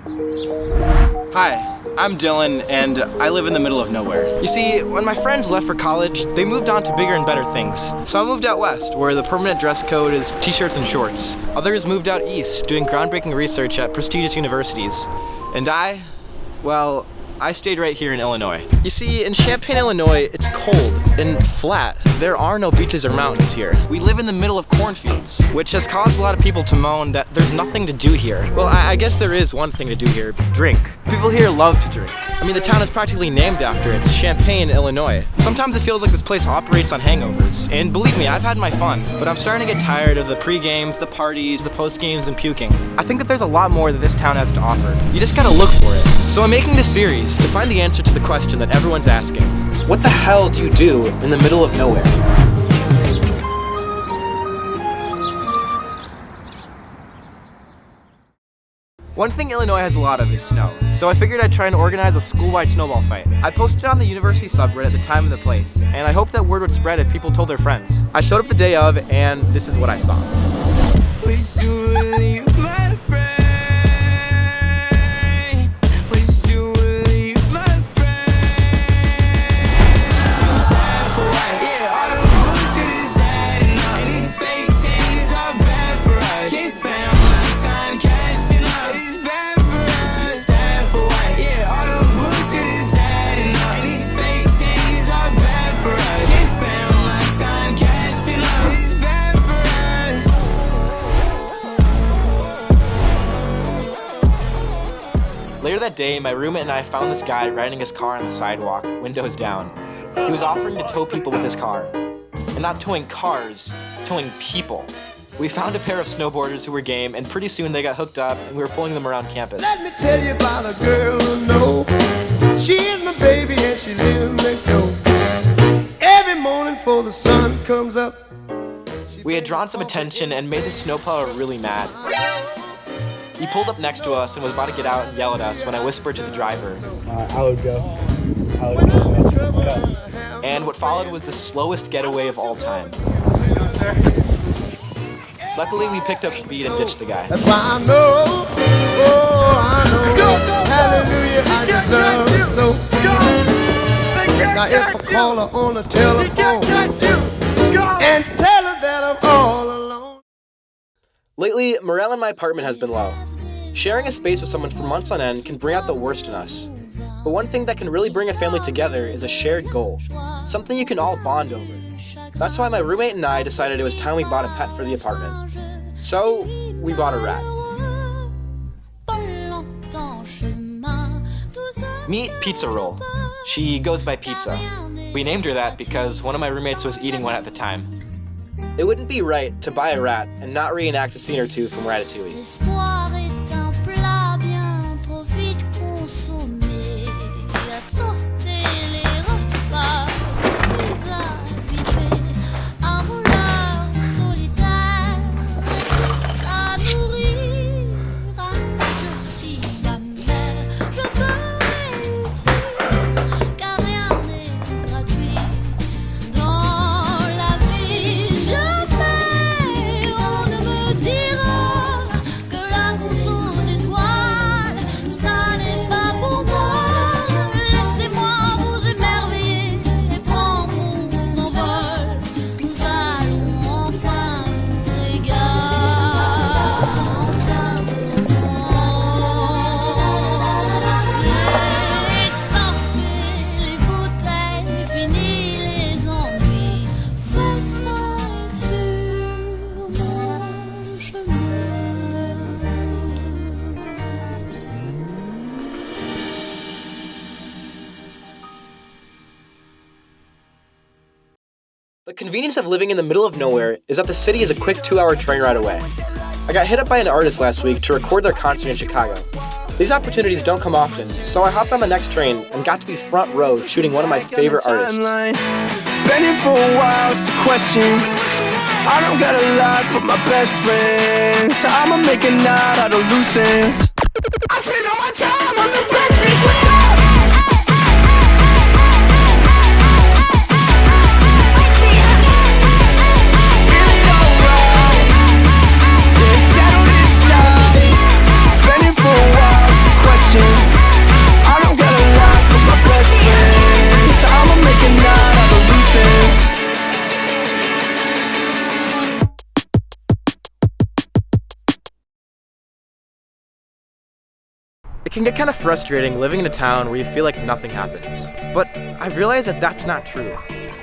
Hi, I'm Dylan, and I live in the middle of nowhere. You see, when my friends left for college, they moved on to bigger and better things. So I moved out west, where the permanent dress code is t-shirts and shorts. Others moved out east, doing groundbreaking research at prestigious universities. And I stayed right here in Illinois. You see, in Champaign, Illinois, it's cold and flat. There are no beaches or mountains here. We live in the middle of cornfields, which has caused a lot of people to moan that there's nothing to do here. Well, I guess there is one thing to do here: drink. People here love to drink. I mean, the town is practically named after it. It's Champaign, Illinois. Sometimes it feels like this place operates on hangovers. And believe me, I've had my fun, but I'm starting to get tired of the pre-games, the parties, the post-games, and puking. I think that there's a lot more that this town has to offer. You just gotta look for it. So I'm making this series to find the answer to the question that everyone's asking. What the hell do you do in the middle of nowhere? One thing Illinois has a lot of is snow, so I figured I'd try and organize a school-wide snowball fight. I posted on the university subreddit the time and the place, and I hoped that word would spread if people told their friends. I showed up the day of, and this is what I saw. Later that day, my roommate and I found this guy riding his car on the sidewalk, windows down. He was offering to tow people with his car. And not towing cars, towing people. We found a pair of snowboarders who were game, and pretty soon they got hooked up, and we were pulling them around campus. Let me tell you about a girl who know. She is my baby and she lives next door. Every morning before the sun comes up. We had drawn some attention and made the snowplower really mad. He pulled up next to us and was about to get out and yell at us when I whispered to the driver. I would go. And what followed was the slowest getaway of all time. Luckily, we picked up speed and ditched the guy. That's why I know, oh, I know, hallelujah, I just love you so. Now if I call her on the telephone and tell her that I'm all alone. Lately, morale in my apartment has been low. Sharing a space with someone for months on end can bring out the worst in us. But one thing that can really bring a family together is a shared goal, something you can all bond over. That's why my roommate and I decided it was time we bought a pet for the apartment. So, we bought a rat. Meet Pizza Roll. She goes by Pizza. We named her that because one of my roommates was eating one at the time. It wouldn't be right to buy a rat and not reenact a scene or two from Ratatouille. The convenience of living in the middle of nowhere is that the city is a quick 2-hour train ride away. I got hit up by an artist last week to record their concert in Chicago. These opportunities don't come often, so I hopped on the next train and got to be front row shooting one of my favorite artists. Been here for a while, it's a question. I don't got a lot but my best friends. I'ma make a knot out of loose ends. I spend all my time on the bench, bitch, what's up? For a while, it's a can get kind of frustrating living in a town where you feel like nothing happens. But I've realized that that's not true.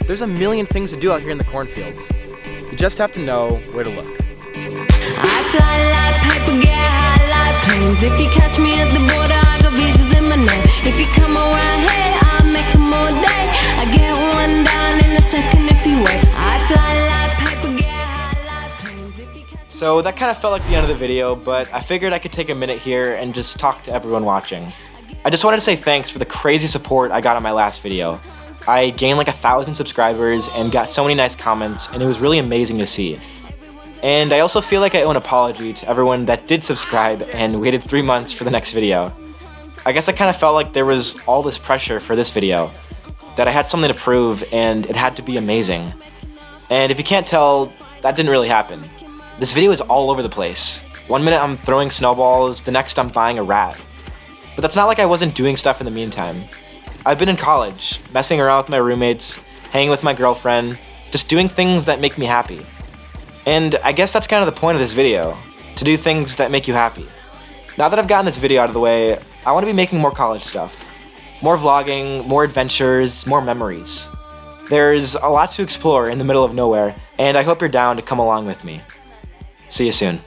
There's a million things to do out here in the cornfields. You just have to know where to look. I fly like paper, get high like planes. If you catch me at the border, I got visas in my name. If you come around here, I'll make 'em all day. I get one down in a second if you wait. I fly like paper, get high like planes. If you catch So that kind of felt like the end of the video, but I figured I could take a minute here and just talk to everyone watching. I just wanted to say thanks for the crazy support I got on my last video. I gained like 1,000 subscribers and got so many nice comments, and it was really amazing to see. And I also feel like I owe an apology to everyone that did subscribe and waited 3 months for the next video. I guess I kind of felt like there was all this pressure for this video, that I had something to prove and it had to be amazing. And if you can't tell, that didn't really happen. This video is all over the place. One minute I'm throwing snowballs, the next I'm buying a rat. But that's not like I wasn't doing stuff in the meantime. I've been in college, messing around with my roommates, hanging with my girlfriend, just doing things that make me happy. And I guess that's kind of the point of this video, to do things that make you happy. Now that I've gotten this video out of the way, I want to be making more college stuff. More vlogging, more adventures, more memories. There's a lot to explore in the middle of nowhere, and I hope you're down to come along with me. See you soon.